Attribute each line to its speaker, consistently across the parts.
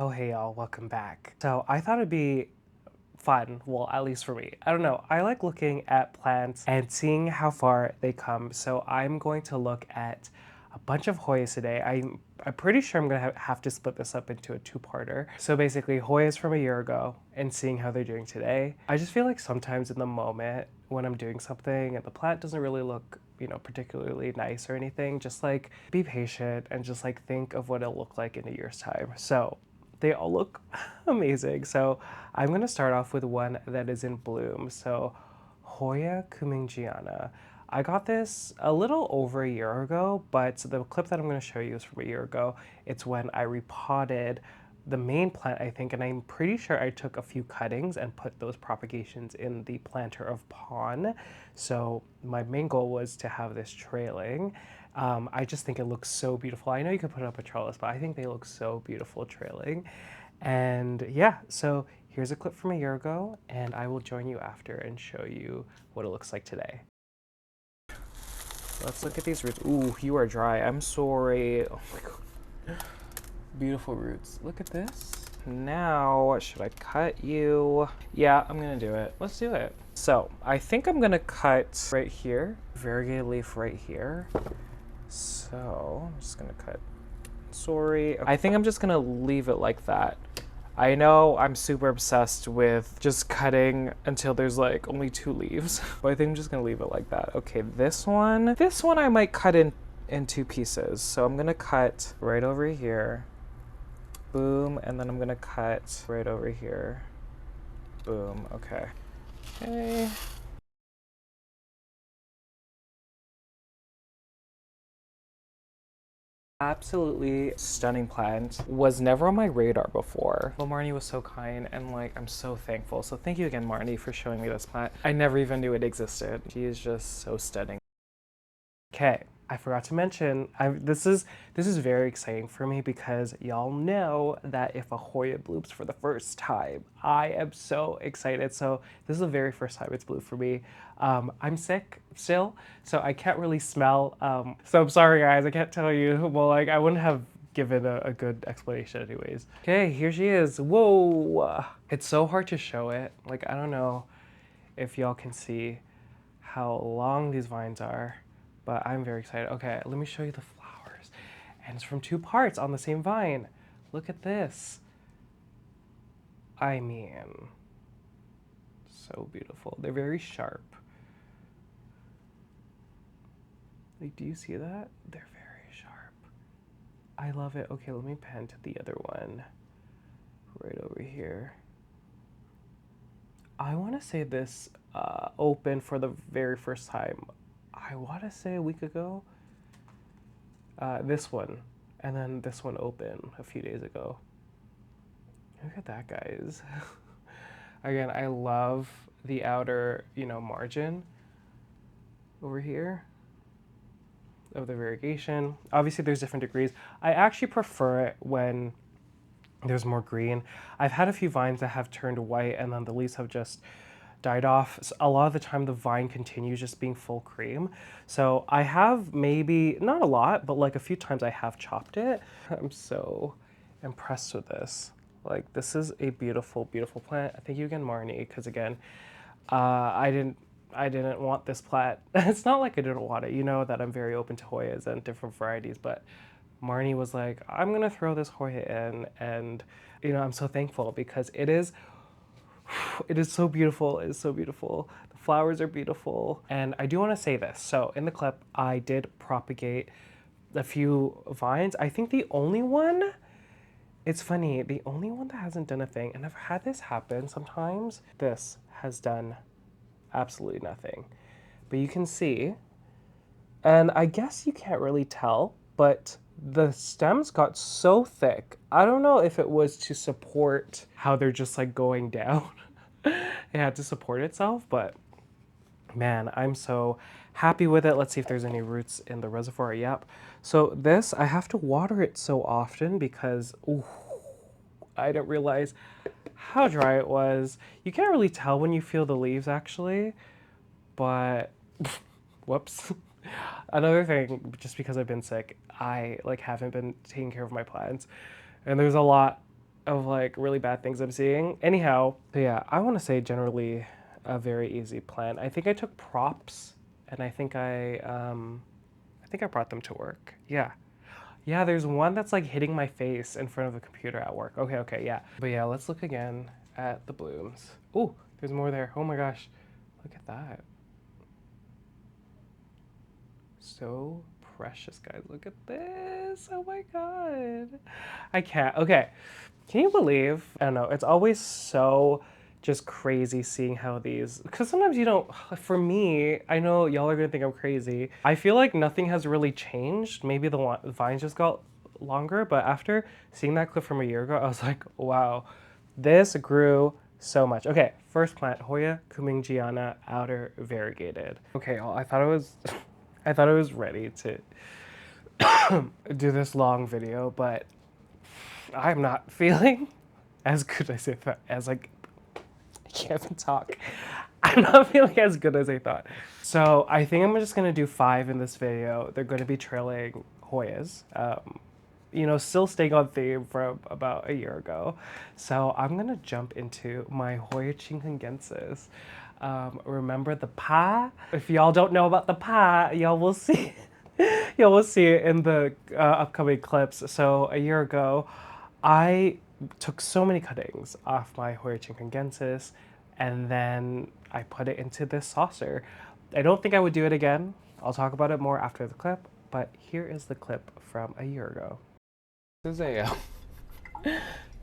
Speaker 1: Oh, hey y'all, welcome back. So I thought it'd be fun, well, at least for me. I don't know, I like looking at plants and seeing how far they come. So I'm going to look at a bunch of Hoyas today. I'm pretty sure I'm gonna have to split this up into a two-parter. So basically, Hoyas from a year ago and seeing how they're doing today. I just feel like sometimes in the moment when I'm doing something and the plant doesn't really look, particularly nice or anything, just like be patient and just like think of what it'll look like in a year's time. So they all look amazing. So I'm going to start off with one that is in bloom. So Hoya Cumingiana. I got this a little over a year ago, but the clip that I'm going to show you is from a year ago. It's when I repotted the main plant, I think, and I'm pretty sure I took a few cuttings and put those propagations in the planter of pawn. So my main goal was to have this trailing. I just think it looks so beautiful. I know you could put up a trellis, but I think they look so beautiful trailing. And yeah, so here's a clip from a year ago, and I will join you after and show you what it looks like today. Let's look at these roots. Ooh, you are dry. I'm sorry. Oh my god. Beautiful roots. Look at this. Now, should I cut you? Yeah, I'm gonna do it. Let's do it. So, I think I'm gonna cut right here. Variegated leaf right here. So, I'm just gonna cut. Sorry. I think I'm just gonna leave it like that. I know I'm super obsessed with just cutting until there's like only 2 leaves, but I think I'm just gonna leave it like that. Okay, this one I might cut in 2 pieces. So I'm gonna cut right over here, boom, and then I'm gonna cut right over here, boom. Okay. Okay. Absolutely stunning plant. Was never on my radar before. Well, Marnie was so kind and like, I'm so thankful. So thank you again, Marnie, for showing me this plant. I never even knew it existed. She is just so stunning. Okay, I forgot to mention, this is very exciting for me because y'all know that if a Hoya blooms for the first time, I am so excited. So this is the very first time it's bloomed for me. I'm sick still, so I can't really smell. So I'm sorry guys, I can't tell you. Well, like I wouldn't have given a good explanation anyways. Okay, here she is. Whoa! It's so hard to show it. Like, I don't know if y'all can see how long these vines are, but I'm very excited. Okay, let me show you the flowers. And it's from 2 parts on the same vine. Look at this. I mean, so beautiful. They're very sharp. Like, do you see that? They're very sharp. I love it. Okay, let me pan to the other one. Right over here. I want to say this opened for the very first time. I want to say a week ago. This one, and then this one opened a few days ago. Look at that, guys. Again, I love the outer, margin over here of the variegation. Obviously, there's different degrees. I actually prefer it when there's more green. I've had a few vines that have turned white and then the leaves have just died off. So a lot of the time the vine continues just being full cream. So I have maybe, not a lot, but like a few times I have chopped it. I'm so impressed with this. Like, this is a beautiful, beautiful plant. Thank you again, Marnie, because again, I didn't want this plant. It's not like I didn't want it. You know that I'm very open to Hoyas and different varieties, but Marnie was like, I'm gonna throw this Hoya in, and I'm so thankful because it is so beautiful. It is so beautiful. The flowers are beautiful. And I do want to say this. So in the clip, I did propagate a few vines. I think the only one, it's funny, the only one that hasn't done a thing, and I've had this happen sometimes, this has done absolutely nothing. But you can see, and I guess you can't really tell, but the stems got so thick. I don't know if it was to support how they're just like going down. It had to support itself, but man, I'm so happy with it. Let's see if there's any roots in the reservoir. Yep. So this, I have to water it so often because, ooh, I didn't realize how dry it was. You can't really tell when you feel the leaves actually, but whoops. Another thing, just because I've been sick, I like haven't been taking care of my plants, and there's a lot of like really bad things I'm seeing. Anyhow, so yeah, I want to say generally a very easy plant. I think I took props and I think I brought them to work. Yeah. Yeah, there's one that's like hitting my face in front of a computer at work. Okay, okay, yeah. But yeah, let's look again at the blooms. Oh, there's more there. Oh my gosh. Look at that. So precious, guys. Look at this. Oh my god. I can't. Okay. Can you believe? I don't know. It's always so just crazy seeing how these, because sometimes you don't, for me, I know y'all are gonna think I'm crazy. I feel like nothing has really changed. Maybe the vines just got longer, but after seeing that clip from a year ago, I was like, wow, this grew so much. Okay, first plant, Hoya Cumingiana outer variegated. Okay, y'all, I thought it was, I thought I was ready to do this long video, but I'm not feeling as good as I thought. As like, I can't even talk. I'm not feeling as good as I thought. So I think I'm just gonna do 5 in this video. They're gonna be trailing Hoyas. You know, still staying on theme from about a year ago. So I'm gonna jump into my Hoya Chinghungensis. Remember the pa? If y'all don't know about the pa, y'all will see. Y'all will see it in the upcoming clips. So a year ago, I took so many cuttings off my Hoya Chinghungensis, and then I put it into this saucer. I don't think I would do it again. I'll talk about it more after the clip, but here is the clip from a year ago. This is a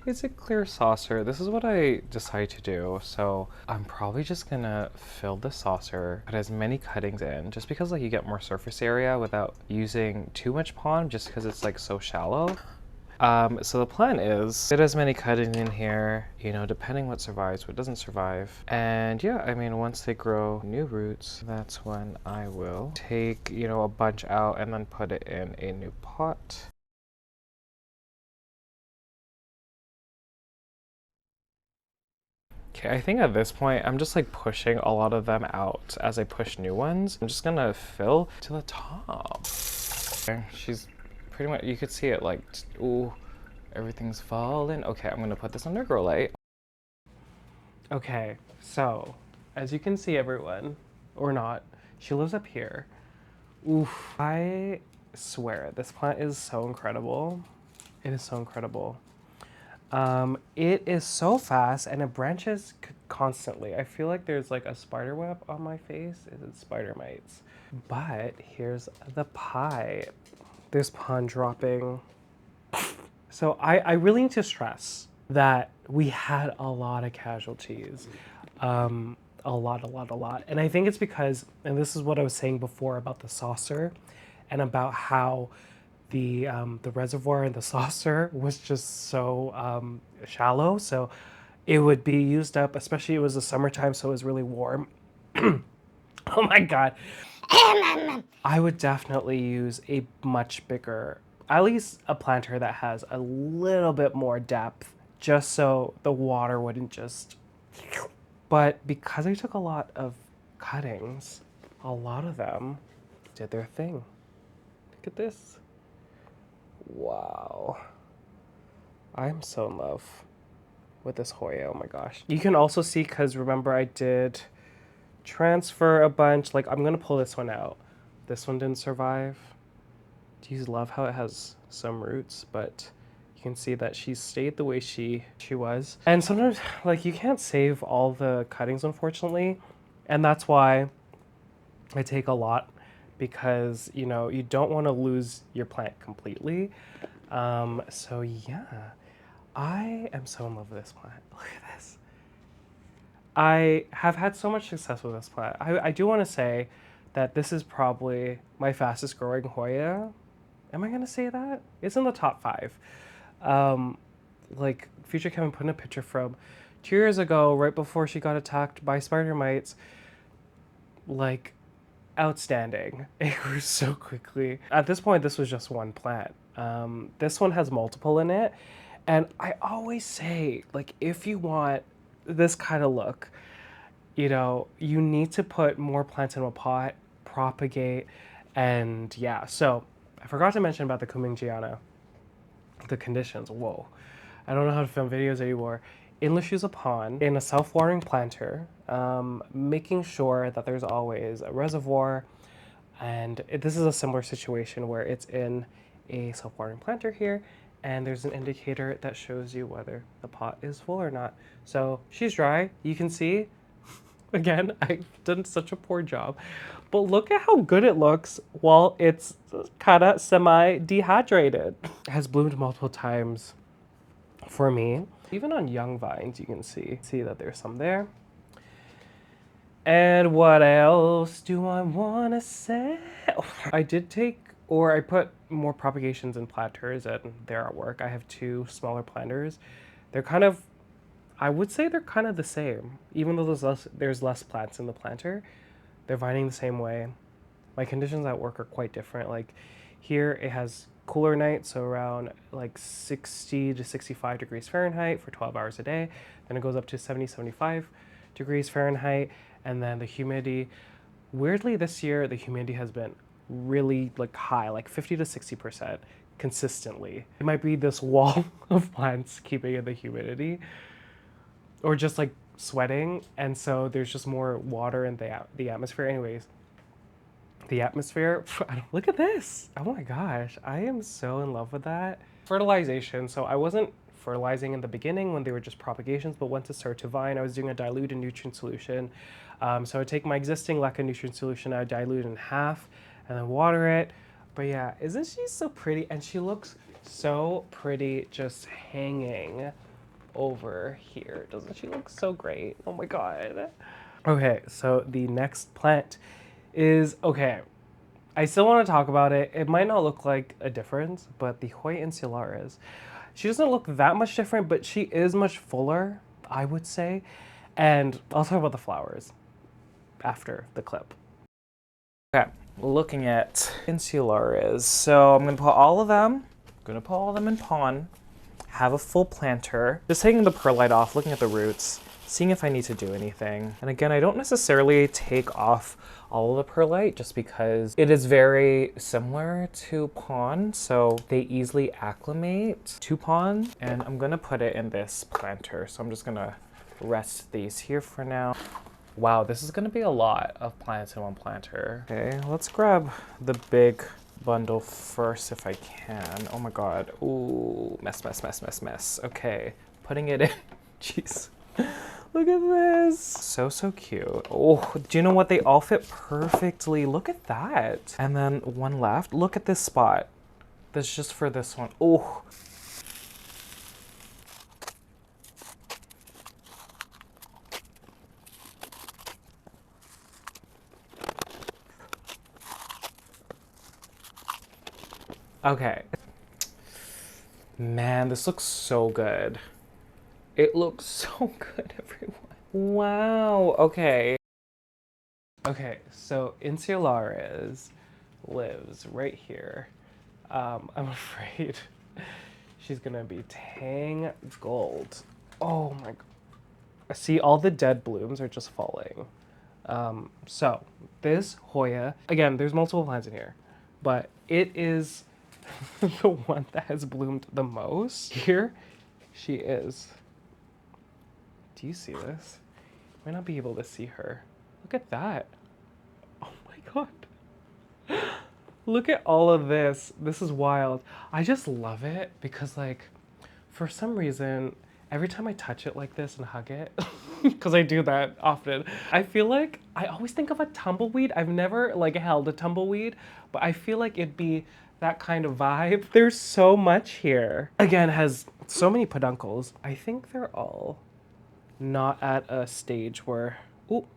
Speaker 1: it's a clear saucer. This is what I decided to do. So I'm probably just gonna fill the saucer, put as many cuttings in, just because like you get more surface area without using too much pond, just because it's like so shallow. So the plan is get as many cuttings in here, you know, depending what survives, what doesn't survive. And yeah, I mean, once they grow new roots, that's when I will take, you know, a bunch out and then put it in a new pot. Okay, I think at this point, I'm just like pushing a lot of them out as I push new ones. I'm just gonna fill to the top. Okay, she's pretty much, you could see it like, ooh, everything's falling. Okay, I'm gonna put this under grow light. Okay, so as you can see, everyone, or not, she lives up here. Oof, I swear, this plant is so incredible. It is so incredible. It is so fast and it branches constantly. I feel like there's like a spider web on my face. Is it spider mites? But here's the pie. There's pond dropping. So I really need to stress that we had a lot of casualties. A lot. And I think it's because, and this is what I was saying before about the saucer and about how the reservoir in the saucer was just so shallow. So it would be used up, especially it was the summertime, so it was really warm. Oh my God. I would definitely use a much bigger, at least a planter that has a little bit more depth, just so the water wouldn't just. But because I took a lot of cuttings, a lot of them did their thing. Look at this. Wow. I'm so in love with this Hoya. Oh my gosh. You can also see, because remember I did transfer a bunch. Like, I'm gonna pull this one out. This one didn't survive. Do you love how it has some roots, but you can see that she stayed the way she was. And sometimes, like, you can't save all the cuttings, unfortunately. And that's why I take a lot, because, you know, you don't want to lose your plant completely. So yeah, I am so in love with this plant. Look at this. I have had so much success with this plant. I do want to say that this is probably my fastest growing Hoya. Am I going to say that? It's in the top 5. Like, Future Kevin put in a picture from 2 years ago, right before she got attacked by spider mites. Like, outstanding. It grew so quickly. At this point, this was just one plant. This one has multiple in it. And I always say, like, if you want this kind of look, you know, you need to put more plants in a pot, propagate, and yeah. So I forgot to mention about the Cumingiana, the conditions. Whoa. I don't know how to film videos anymore. In Le Shoes a pond, in a self-watering planter, making sure that there's always a reservoir. And this is a similar situation where it's in a self-watering planter here, and there's an indicator that shows you whether the pot is full or not. So she's dry, you can see. Again, I've done such a poor job, but look at how good it looks while it's kind of semi-dehydrated. It has bloomed multiple times for me. Even on young vines, you can see that there's some there. And what else do I want to say? I did take, or I put more propagations in planters, and they're at work. I have 2 smaller planters. They're kind of, I would say they're kind of the same. Even though there's less plants in the planter, they're vining the same way. My conditions at work are quite different. Like here it has cooler nights, so around like 60 to 65 degrees Fahrenheit for 12 hours a day. Then it goes up to 70, 75 degrees Fahrenheit. And then the humidity, weirdly this year, the humidity has been really like high, like 50 to 60% consistently. It might be this wall of plants keeping in the humidity or just like sweating. And so there's just more water in the atmosphere. Anyways, the atmosphere, look at this. Oh my gosh, I am so in love with that. Fertilization, so I wasn't fertilizing in the beginning when they were just propagations, but once it started to vine, I was doing a diluted nutrient solution. So I take my existing LECA nutrient solution, I dilute it in half, and then water it. But yeah, isn't she so pretty? And she looks so pretty just hanging over here. Doesn't she look so great? Oh my God. Okay, so the next plant is, okay, I still want to talk about it. It might not look like a difference, but the Hoya Insularis, she doesn't look that much different, but she is much fuller, I would say. And I'll talk about the flowers after the clip. Okay, looking at Insularis. So I'm gonna put all of them, in pond, have a full planter, just taking the perlite off, looking at the roots, seeing if I need to do anything. And again, I don't necessarily take off all of the perlite just because it is very similar to pond, so they easily acclimate to pond. And I'm gonna put it in this planter, so I'm just gonna rest these here for now. Wow, this is gonna be a lot of plants in one planter. Okay, let's grab the big bundle first if I can. Oh my God, ooh, mess, mess, mess, mess, mess. Okay, putting it in, jeez. Look at this, so cute. Oh, do you know what? They all fit perfectly. Look at that. And then one left. Look at this spot. That's just for this one. Oh. Okay. Man, this looks so good. It looks so good, everyone. Wow, okay. Okay, so Insularis lives right here. I'm afraid she's gonna be tangled. Oh my God. See, all the dead blooms are just falling. So this Hoya, again, there's multiple plants in here, but it is the one that has bloomed the most. Here she is. Do you see this? You might not be able to see her. Look at that. Oh my God. Look at all of this. This is wild. I just love it because, like, for some reason, every time I touch it like this and hug it, because I do that often, I feel like I always think of a tumbleweed. I've never like held a tumbleweed, but I feel like it'd be that kind of vibe. There's so much here. Again, it has so many peduncles. I think they're all not at a stage where, ooh,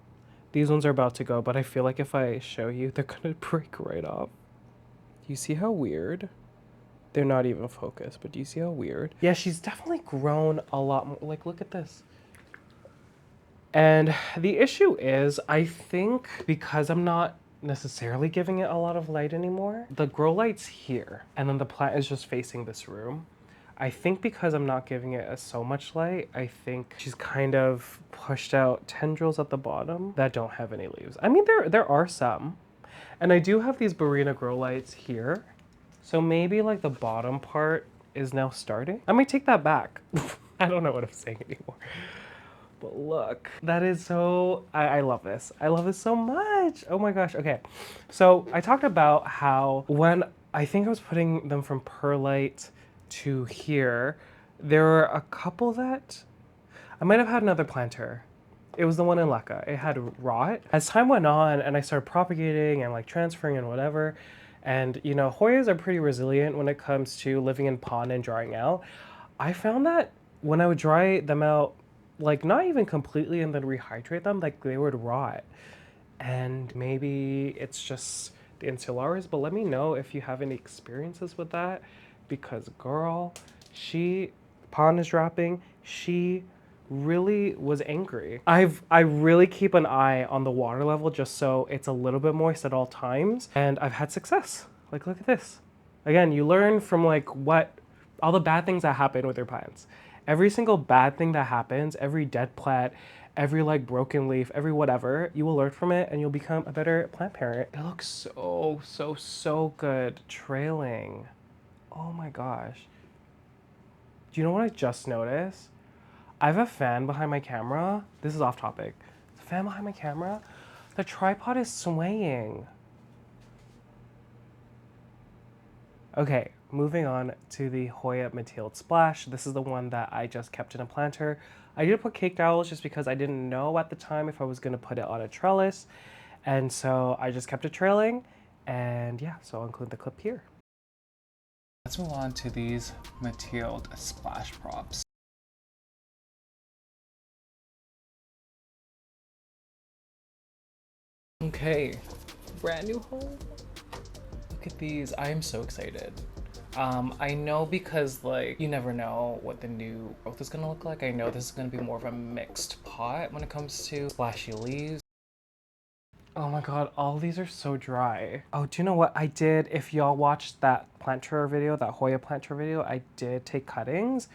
Speaker 1: these ones are about to go, but I feel like if I show you, they're gonna break right off. Do you see how weird? They're not even focused, but do you see how weird? Yeah, she's definitely grown a lot more. Like, look at this. And the issue is, I think because I'm not necessarily giving it a lot of light anymore, the grow light's here, and then the plant is just facing this room. I think because I'm not giving it so much light, I think she's kind of pushed out tendrils at the bottom that don't have any leaves. I mean, there are some. And I do have these Barrina grow lights here. So maybe like the bottom part is now starting. I might take that back. I don't know what I'm saying anymore. But look, that is so, I love this. I love this so much. Oh my gosh. Okay. So I talked about how when I think I was putting them from perlite to here, there were a couple that I might have had another planter. It was the one in LECA. It had rot. As time went on and I started propagating and like transferring and whatever, and you know, Hoyas are pretty resilient when it comes to living in pond and drying out. I found that when I would dry them out, like not even completely and then rehydrate them, like they would rot. And maybe it's just the Insularis, but let me know if you have any experiences with that, because girl, pond is dropping, she really was angry. I really keep an eye on the water level just so it's a little bit moist at all times, and I've had success. Like, look at this. Again, you learn from like all the bad things that happen with your plants. Every single bad thing that happens, every dead plant, every like broken leaf, every whatever, you will learn from it and you'll become a better plant parent. It looks so, so, so good trailing. Oh my gosh. Do you know what I just noticed? I have a fan behind my camera. This is off topic. The fan behind my camera, the tripod is swaying. Okay, moving on to the Hoya Mathilde Splash. This is the one that I just kept in a planter. I did put cake dowels just because I didn't know at the time if I was gonna put it on a trellis. And so I just kept it trailing. And yeah, so I'll include the clip here. Let's move on to these Mathilde splash props. Okay, brand new home. Look at these. I am so excited. I know because like you never know what the new growth is gonna look like. I know this is gonna be more of a mixed pot when it comes to splashy leaves. Oh my god, all these are so dry. Oh, do you know what I did? If y'all watched that planter video, that Hoya planter video, I did take cuttings.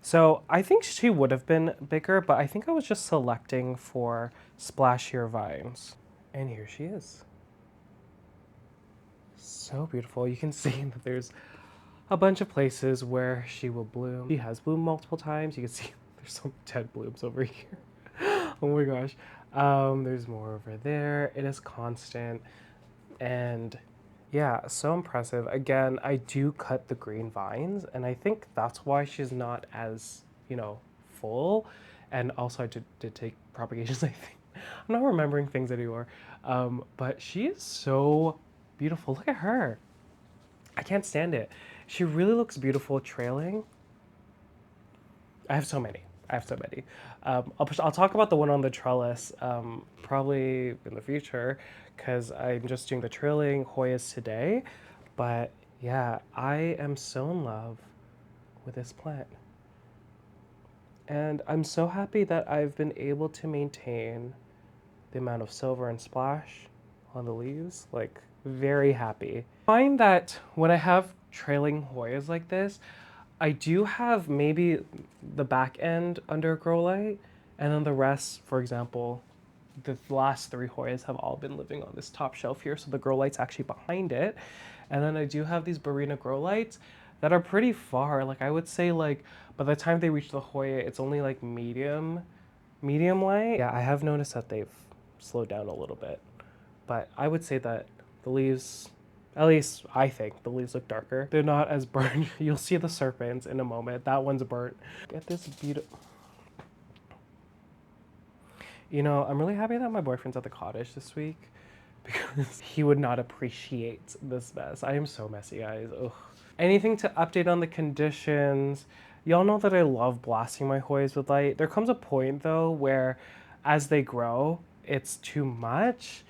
Speaker 1: So I think she would have been bigger, but I think I was just selecting for splashier vines. And here she is. So beautiful. You can see that there's a bunch of places where she will bloom. She has bloomed multiple times. You can see there's some dead blooms over here. Oh my gosh. There's more over there. It is constant. And yeah, so impressive. Again, I do cut the green vines, and I think that's why she's not as, you know, full. And also I did take propagations, I think. I'm not remembering things anymore. But she is so beautiful. Look at her. I can't stand it. She really looks beautiful trailing. I have so many. I have so many. I'll talk about the one on the trellis probably in the future because I'm just doing the trailing Hoyas today. But yeah, I am so in love with this plant. And I'm so happy that I've been able to maintain the amount of silver and splash on the leaves. Like, very happy. I find that when I have trailing Hoyas like this, I do have maybe the back end under a grow light, and then the rest, for example, the last 3 Hoyas have all been living on this top shelf here, so the grow light's actually behind it. And then I do have these Barrina grow lights that are pretty far. Like I would say like by the time they reach the Hoya, it's only like medium light. Yeah, I have noticed that they've slowed down a little bit, but I would say that the leaves, at least I think, the leaves look darker. They're not as burnt. You'll see the Serpens in a moment. That one's burnt. Get this beautiful. You know, I'm really happy that my boyfriend's at the cottage this week because he would not appreciate this mess. I am so messy, guys. Ugh. Anything to update on the conditions? Y'all know that I love blasting my Hoyas with light. There comes a point though where as they grow, it's too much,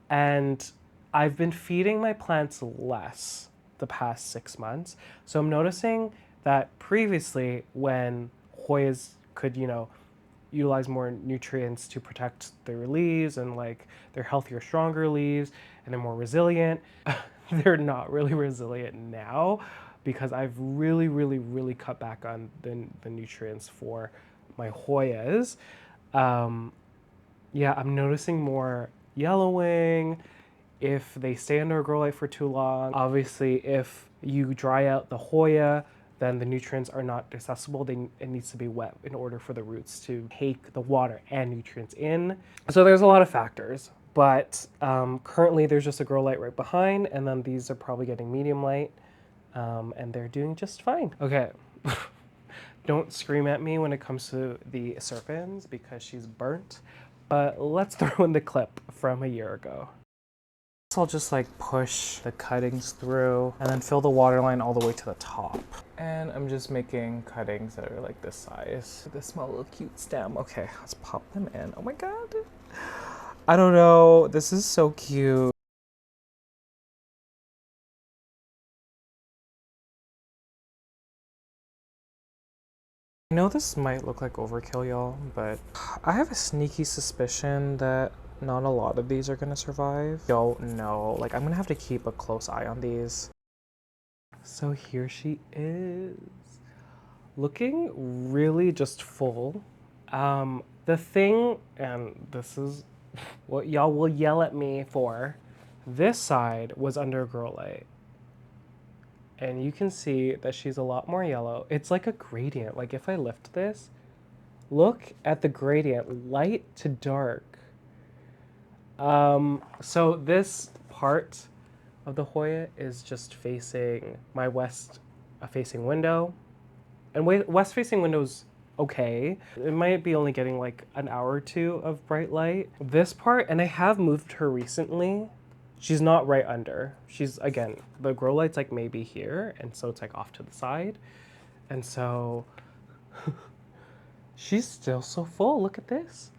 Speaker 1: and I've been feeding my plants less the past 6 months. So I'm noticing that previously when Hoyas could, you know, utilize more nutrients to protect their leaves and like they're healthier, stronger leaves, and they're more resilient. They're not really resilient now because I've really cut back on the nutrients for my Hoyas. Yeah, I'm noticing more yellowing if they stay under a grow light for too long. Obviously, if you dry out the Hoya then the nutrients are not accessible. It needs to be wet in order for the roots to take the water and nutrients in. So there's a lot of factors, but currently there's just a grow light right behind, and then these are probably getting medium light, and they're doing just fine. Okay, don't scream at me when it comes to the Serpens because she's burnt, but let's throw in the clip from a year ago. So I'll just like push the cuttings through and then fill the water line all the way to the top. And I'm just making cuttings that are like this size. This small little cute stem. Okay, let's pop them in. Oh my God. I don't know. This is so cute. I know this might look like overkill, y'all, but I have a sneaky suspicion that not a lot of these are gonna survive. Don't know. Like, I'm gonna have to keep a close eye on these. So here she is. Looking really just full. The thing, and this is what y'all will yell at me for, this side was under a grow light. And you can see that she's a lot more yellow. It's like a gradient. Like if I lift this, look at the gradient, light to dark. So this part of the Hoya is just facing my west facing window. And west facing window's okay. It might be only getting like an hour or two of bright light. This part, and I have moved her recently, she's not right under. She's, again, the grow light's like maybe here, and so it's like off to the side. And so she's still so full. Look at this.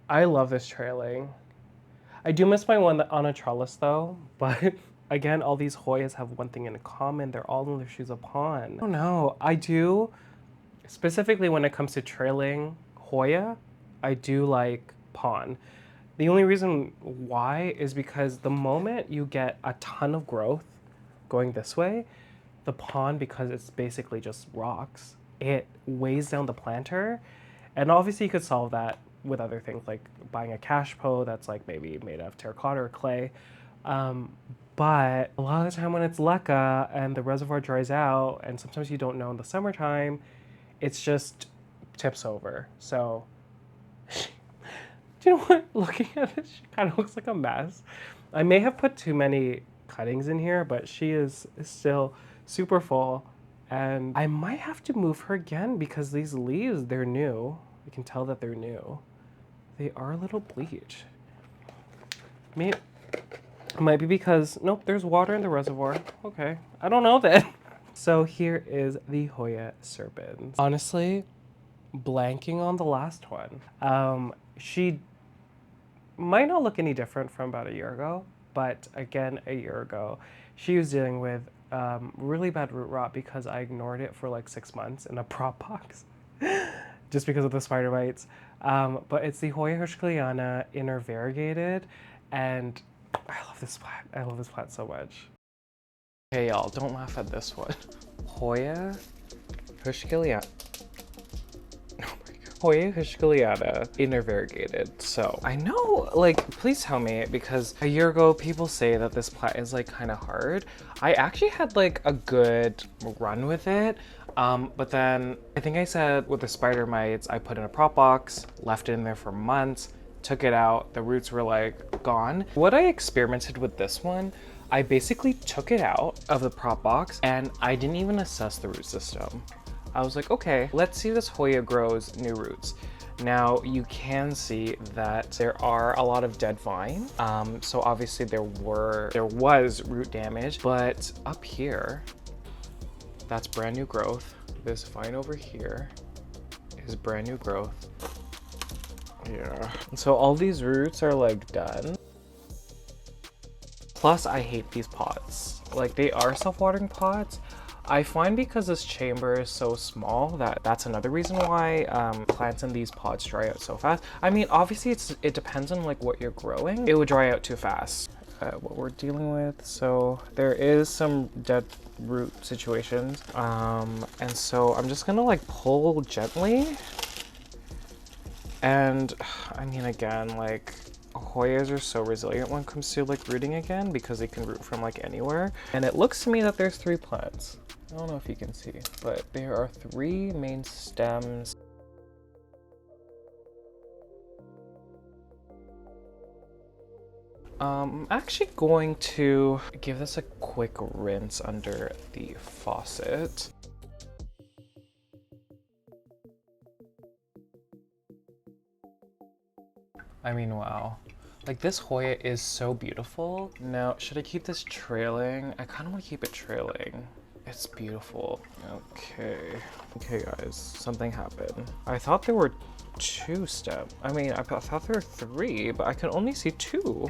Speaker 1: I love this trailing. I do miss my one on a trellis though, but again, all these Hoyas have one thing in common. They're all in their shoes upon. I don't know. I do, specifically when it comes to trailing Hoya, I do like pawn. The only reason why is because the moment you get a ton of growth going this way, the pawn, because it's basically just rocks, it weighs down the planter. And obviously you could solve that with other things like buying a cash po that's like maybe made of terracotta or clay. But a lot of the time when it's LECA and the reservoir dries out, and sometimes you don't know in the summertime, it's just tips over. So, do you know what? Looking at it, she kind of looks like a mess. I may have put too many cuttings in here, but she is still super full. And I might have to move her again because these leaves, they're new. You can tell that they're new. They are a little bleached. Maybe it might be because, nope, there's water in the reservoir. Okay, I don't know then. So here is the Hoya Serpens. Honestly, blanking on the last one. She might not look any different from about a year ago, but again, a year ago, she was dealing with really bad root rot because I ignored it for like 6 months in a prop box just because of the spider bites. But it's the Hoya Heuschkeliana inner variegated, and I love this plant. I love this plant so much. Hey y'all, don't laugh at this one. Hoya Heuschkeliana. Hoya Heuschkeliana inner variegated. So I know, like, please tell me, because a year ago people say that this plant is like kind of hard. I actually had like a good run with it, but then I think I said with the spider mites, I put in a prop box, left it in there for months, took it out, the roots were like gone. What I experimented with this one, I basically took it out of the prop box and I didn't even assess the root system. I was like, okay, let's see this Hoya grows new roots. Now you can see that there are a lot of dead vine. So obviously there was root damage, but up here, that's brand new growth. This vine over here is brand new growth. Yeah. So all these roots are like done. Plus I hate these pots. Like they are self-watering pots. I find because this chamber is so small that's another reason why plants in these pots dry out so fast. I mean, obviously it depends on like what you're growing. It would dry out too fast. What we're dealing with, so there is some dead root situations, and so I'm just gonna like pull gently. And I mean, again, like Hoyas are so resilient when it comes to like rooting again because they can root from like anywhere. And it looks to me that there's 3 plants. I don't know if you can see, but there are 3 main stems. I'm actually going to give this a quick rinse under the faucet. I mean, wow. Like, this Hoya is so beautiful. Now, should I keep this trailing? I kind of want to keep it trailing. It's beautiful. Okay. Okay, guys, something happened. I thought there were 2 stems. I mean, I thought there were 3, but I can only see 2.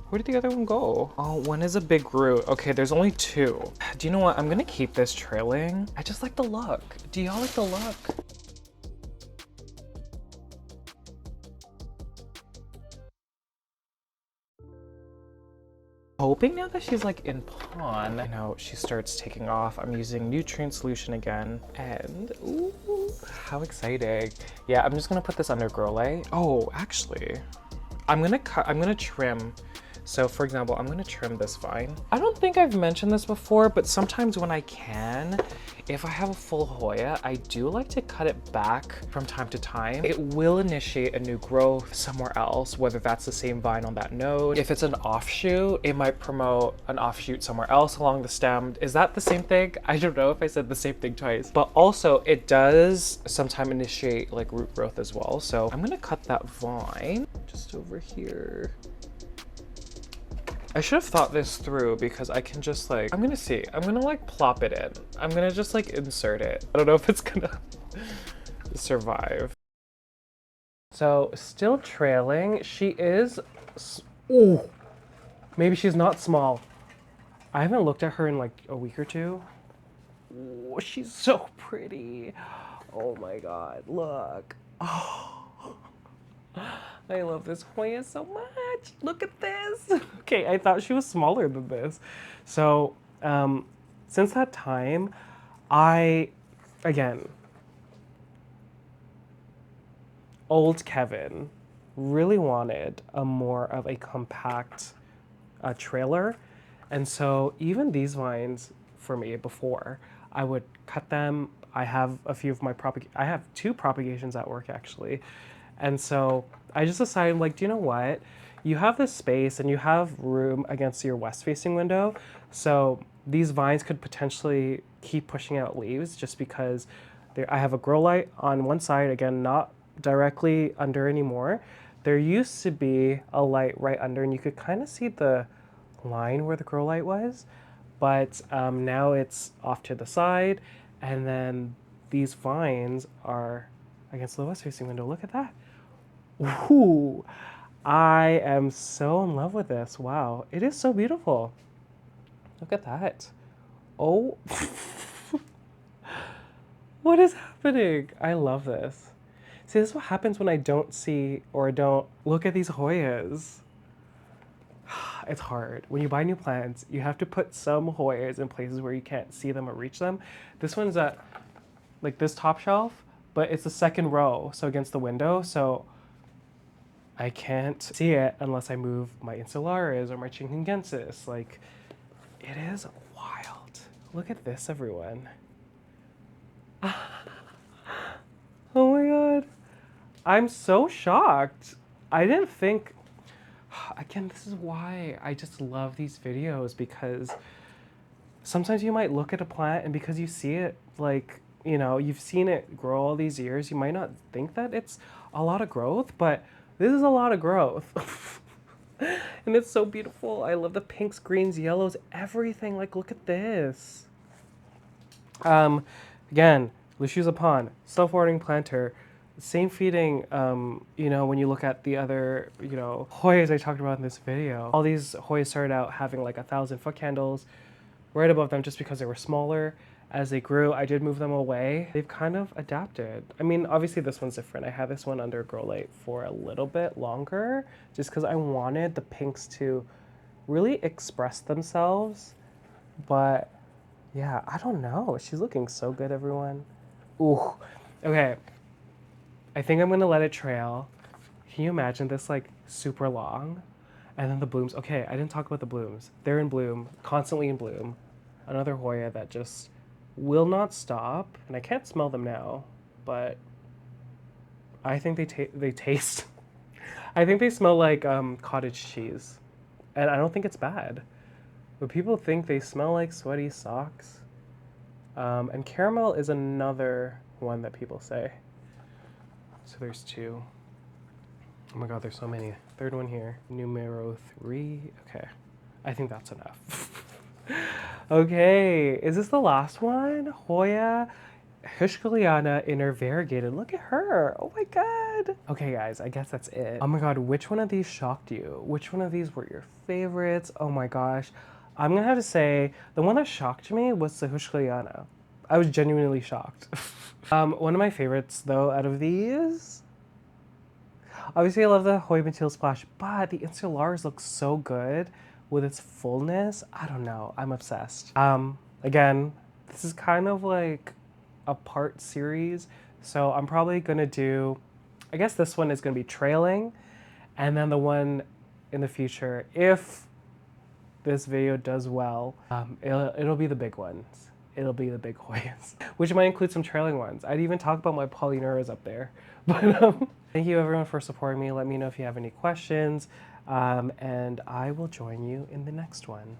Speaker 1: Where did the other one go? Oh, one is a big root. Okay, there's only 2. Do you know what? I'm gonna keep this trailing. I just like the look. Do y'all like the look? Hoping now that she's like in pond, you know, she starts taking off. I'm using nutrient solution again, and ooh, how exciting. Yeah, I'm just gonna put this under grow light. Oh, actually, I'm gonna trim. So for example, I'm gonna trim this vine. I don't think I've mentioned this before, but sometimes when I can, if I have a full Hoya, I do like to cut it back from time to time. It will initiate a new growth somewhere else, whether that's the same vine on that node. If it's an offshoot, it might promote an offshoot somewhere else along the stem. Is that the same thing? I don't know if I said the same thing twice, but also it does sometimes initiate like root growth as well. So I'm gonna cut that vine just over here. I should have thought this through because I can just like, I'm gonna like plop it in. I'm gonna just like insert it. I don't know if it's gonna survive. So still trailing. She is, ooh, maybe she's not small. I haven't looked at her in like a week or 2. Ooh, she's so pretty. Oh my God, look. Oh. I love this Hoya so much. Look at this. Okay, I thought she was smaller than this. So since that time, again, old Kevin really wanted a more of a compact trailer. And so even these vines for me before, I would cut them. I have a few of my I have 2 propagations at work actually. And so I just decided, like, do you know what? You have this space and you have room against your west-facing window. So these vines could potentially keep pushing out leaves just because I have a grow light on one side, again, not directly under anymore. There used to be a light right under, and you could kind of see the line where the grow light was. But now it's off to the side. And then these vines are against the west-facing window. Look at that. Ooh, I am so in love with this. Wow, it is so beautiful. Look at that. Oh, what is happening? I love this. See, this is what happens when I don't see or don't look at these Hoyas. It's hard. When you buy new plants, you have to put some Hoyas in places where you can't see them or reach them. This one's at like this top shelf, but it's the second row, so against the window, so I can't see it unless I move my Insularis or my Chinghungensis. Like, it is wild. Look at this, everyone. Oh my God. I'm so shocked. I didn't think, again, this is why I just love these videos, because sometimes you might look at a plant and because you see it, like, you know, you've seen it grow all these years, you might not think that it's a lot of growth, but this is a lot of growth. And it's so beautiful. I love the pinks, greens, yellows, everything. Like, look at this. Again, Luciusa Pond, self-watering planter, same feeding, you know, when you look at the other, you know, Hoyas I talked about in this video. All these Hoyas started out having like 1,000 foot candles right above them just because they were smaller. As they grew, I did move them away. They've kind of adapted. I mean, obviously this one's different. I had this one under grow light for a little bit longer just because I wanted the pinks to really express themselves. But yeah, I don't know. She's looking so good, everyone. Ooh, okay. I think I'm gonna let it trail. Can you imagine this like super long? And then the blooms. Okay, I didn't talk about the blooms. They're in bloom, constantly in bloom. Another Hoya that just will not stop, and I can't smell them now, but I think they taste. I think they smell like cottage cheese, and I don't think it's bad. But people think they smell like sweaty socks. And caramel is another one that people say. So there's two. Oh my god, there's so many. Third one here. Numero 3. Okay. I think that's enough. Okay. Is this the last one? Hoya Heuschkeliana in her Variegated. Look at her. Oh my god. Okay, guys, I guess that's it. Oh my god, which one of these shocked you? Which one of these were your favorites? Oh my gosh. I'm gonna have to say, the one that shocked me was the Heuschkeliana. I was genuinely shocked. One of my favorites, though, out of these, obviously I love the Hoya Mathilde Splash, but the Insularis looks so good with its fullness. I don't know, I'm obsessed. Again, this is kind of like a part series, so I'm probably gonna do, I guess this one is gonna be trailing, and then the one in the future, if this video does well, it'll be the big ones. It'll be the big Hoyas, which might include some trailing ones. I'd even talk about my Polyneras up there. But thank you everyone for supporting me. Let me know if you have any questions, and I will join you in the next one.